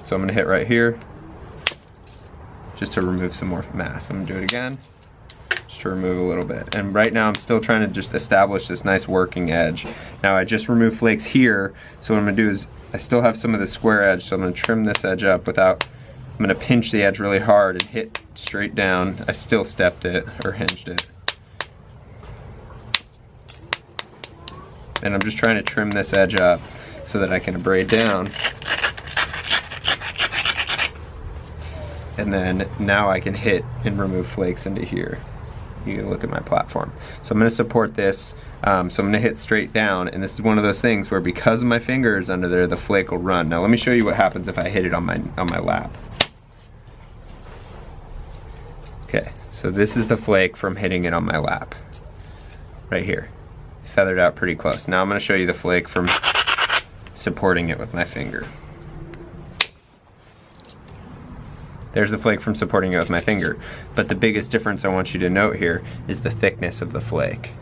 So I'm gonna hit right here just to remove some more mass. I'm gonna do it again, just to remove a little bit. And right now I'm still trying to just establish this nice working edge. Now I just removed flakes here, so what I'm gonna do is I still have some of the square edge, so I'm gonna trim this edge up without, I'm gonna pinch the edge really hard and hit straight down. I still stepped it or hinged it. And I'm just trying to trim this edge up so that I can abrade down. And then now I can hit and remove flakes into here. You can look at my platform. So I'm gonna support this. So I'm gonna hit straight down, and this is one of those things where because of my fingers under there, the flake will run. Now let me show you what happens if I hit it on my lap. Okay, so this is the flake from hitting it on my lap. Right here. Feathered out pretty close. Now I'm gonna show you the flake from supporting it with my finger. There's the flake from supporting it with my finger. But the biggest difference I want you to note here is the thickness of the flake,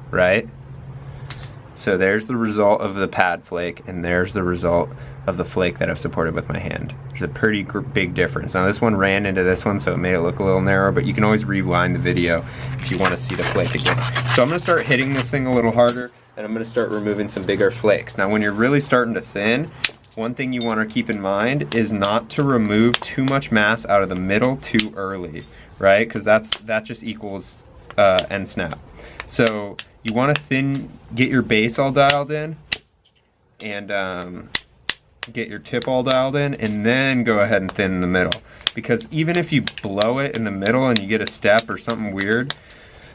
right? So there's the result of the pad flake, and there's the result of the flake that I've supported with my hand. There's a pretty big difference. Now this one ran into this one, so it made it look a little narrow, but you can always rewind the video if you want to see the flake again. So I'm gonna start hitting this thing a little harder, and I'm gonna start removing some bigger flakes. Now when you're really starting to thin, one thing you want to keep in mind is not to remove too much mass out of the middle too early, right? Because that just equals end snap. So you want to get your base all dialed in, and get your tip all dialed in, and then go ahead and thin in the middle. Because even if you blow it in the middle and you get a step or something weird,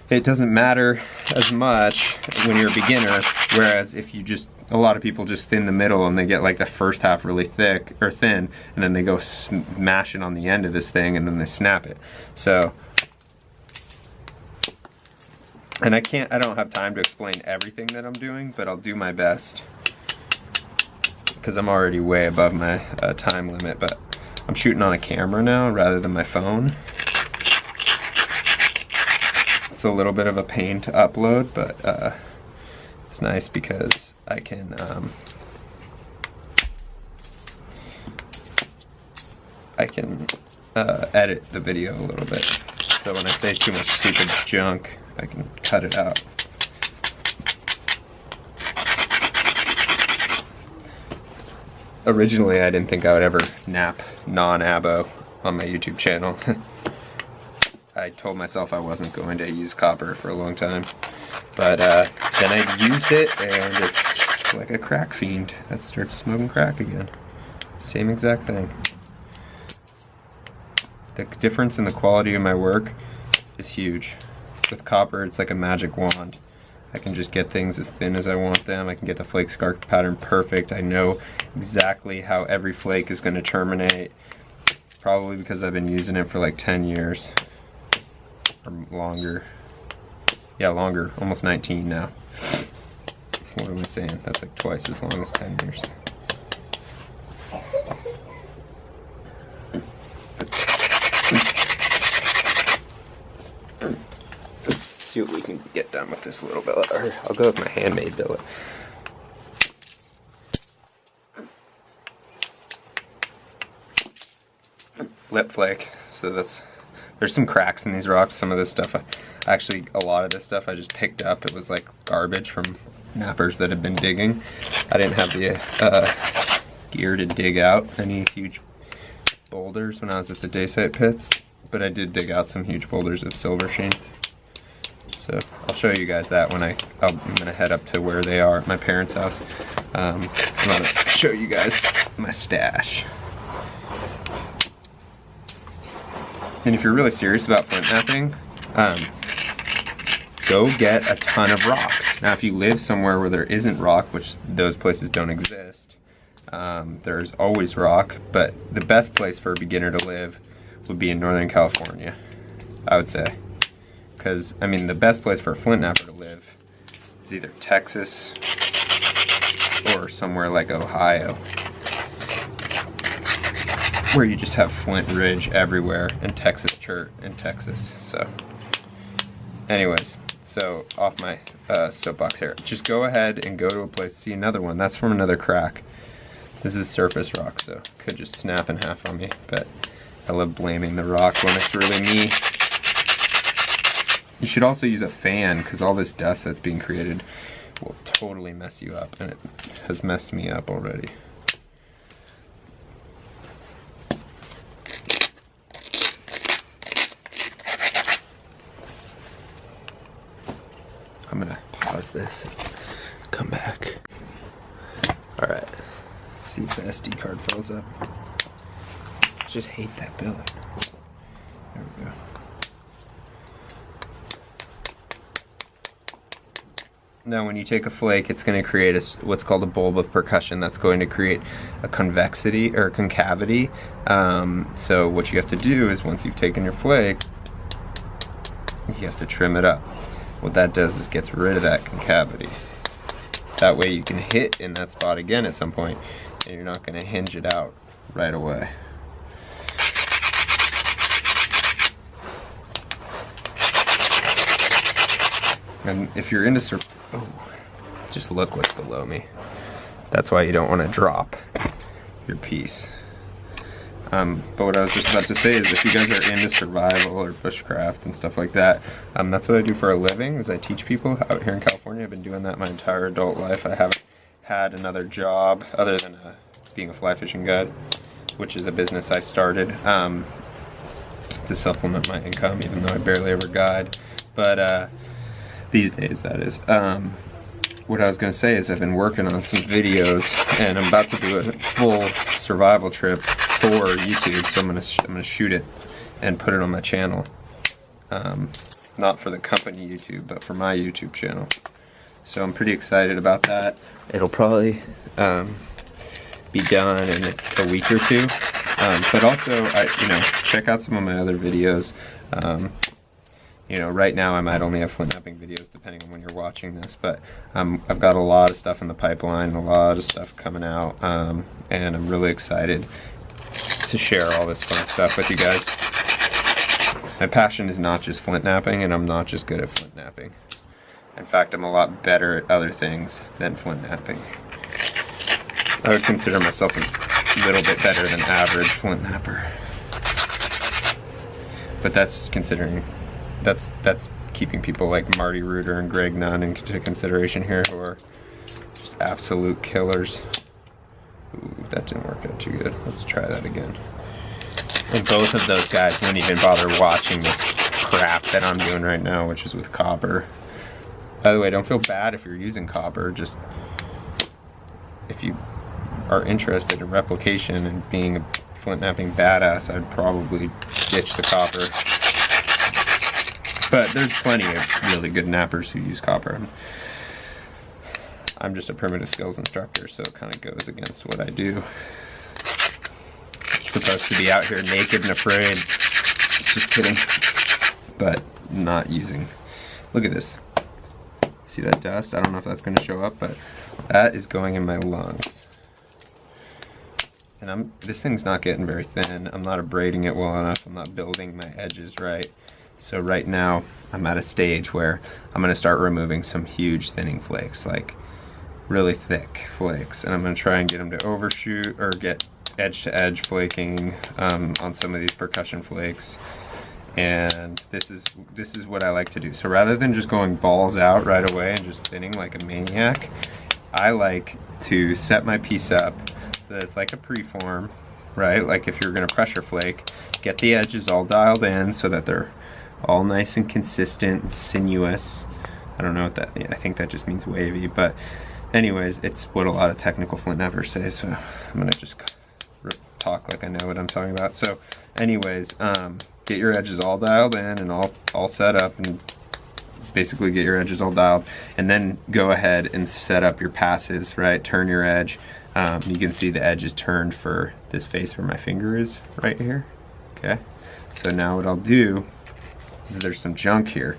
it doesn't matter as much when you're a beginner. Whereas if you just, a lot of people just thin the middle and they get like the first half really thick or thin, and then they go smashing on the end of this thing and then they snap it. So, and I don't have time to explain everything that I'm doing, but I'll do my best because I'm already way above my time limit. But I'm shooting on a camera now rather than my phone. It's a little bit of a pain to upload, but it's nice because I can edit the video a little bit. So when I say too much stupid junk, I can cut it out. Originally, I didn't think I would ever nap non-abo on my YouTube channel. I told myself I wasn't going to use copper for a long time. But then I used it, and it's like a crack fiend that starts smoking crack again. Same exact thing. The difference in the quality of my work is huge. With copper, it's like a magic wand. I can just get things as thin as I want them. I can get the flake scar pattern perfect. I know exactly how every flake is going to terminate. Probably because I've been using it for like 10 years. Or longer. Yeah, longer. Almost 19 now. What am I saying? That's like twice as long as 10 years. See what we can get done with this a little bit. Or I'll go with my handmade billet. Lip flake. So there's some cracks in these rocks. Some of this stuff, actually a lot of this stuff I just picked up. It was like garbage from nappers that had been digging. I didn't have the gear to dig out any huge boulders when I was at the dacite pits, but I did dig out some huge boulders of silver sheen. So I'll show you guys that when I'm gonna head up to where they are at my parents' house. I'm gonna show you guys my stash. And if you're really serious about flint knapping, go get a ton of rocks. Now, if you live somewhere where there isn't rock, which those places don't exist, there's always rock, but the best place for a beginner to live would be in Northern California, I would say. Because, I mean, the best place for a flint napper to live is either Texas or somewhere like Ohio, where you just have flint ridge everywhere, and Texas chert in Texas. So anyways, so off my soapbox here. Just go ahead and go to a place. See another one. That's from another crack. This is surface rock, so it could just snap in half on me, but I love blaming the rock when it's really me. You should also use a fan, because all this dust that's being created will totally mess you up, and it has messed me up already. I'm gonna pause this, come back. All right, see if the SD card fills up. Just hate that billet. There we go. Now when you take a flake, it's going to create what's called a bulb of percussion. That's going to create a convexity or concavity. So what you have to do is once you've taken your flake, you have to trim it up. What that does is gets rid of that concavity. That way you can hit in that spot again at some point, and you're not going to hinge it out right away. And if you're into just look what's below me. That's why you don't want to drop your piece. But what I was just about to say is if you guys are into survival or bushcraft and stuff like that, that's what I do for a living, is I teach people out here in California. I've been doing that my entire adult life. I haven't had another job other than being a fly fishing guide, which is a business I started to supplement my income, even though I barely ever guide. But these days, that is. What I was going to say is I've been working on some videos, and I'm about to do a full survival trip for YouTube, so I'm gonna shoot it and put it on my channel. Not for the company YouTube, but for my YouTube channel. So I'm pretty excited about that. It'll probably be done in a week or two. But also, check out some of my other videos. Right now I might only have flint knapping videos depending on when you're watching this, but I've got a lot of stuff in the pipeline, a lot of stuff coming out, and I'm really excited to share all this fun stuff with you guys. My passion is not just flint knapping, and I'm not just good at flint knapping. In fact, I'm a lot better at other things than flint knapping. I would consider myself a little bit better than average flint knapper. But that's considering that's keeping people like Marty Reuter and Greg Nunn into consideration here, who are just absolute killers. Ooh, that didn't work out too good. Let's try that again. And both of those guys wouldn't even bother watching this crap that I'm doing right now, which is with copper. By the way, don't feel bad if you're using copper. Just if you are interested in replication and being a flint knapping badass, I'd probably ditch the copper. But there's plenty of really good knappers who use copper. I'm just a primitive skills instructor, so it kind of goes against what I do. I'm supposed to be out here naked and afraid. Just kidding. But not using. Look at this. See that dust? I don't know if that's going to show up, but that is going in my lungs. And this thing's not getting very thin. I'm not abrading it well enough. I'm not building my edges right. So right now, I'm at a stage where I'm going to start removing some huge thinning flakes, like really thick flakes. And I'm going to try and get them to overshoot or get edge-to-edge flaking on some of these percussion flakes. And this is what I like to do. So rather than just going balls out right away and just thinning like a maniac, I like to set my piece up so that it's like a preform, right? Like if you're going to pressure flake, get the edges all dialed in so that they're all nice and consistent and sinuous. I don't know what that, I think that just means wavy, but anyways, it's what a lot of technical flint knappers say, so I'm gonna just talk like I know what I'm talking about. So anyways, get your edges all dialed in and all set up, and basically get your edges all dialed, and then go ahead and set up your passes, right? Turn your edge. You can see the edge is turned for this face where my finger is right here. Okay, so now what I'll do is there's some junk here.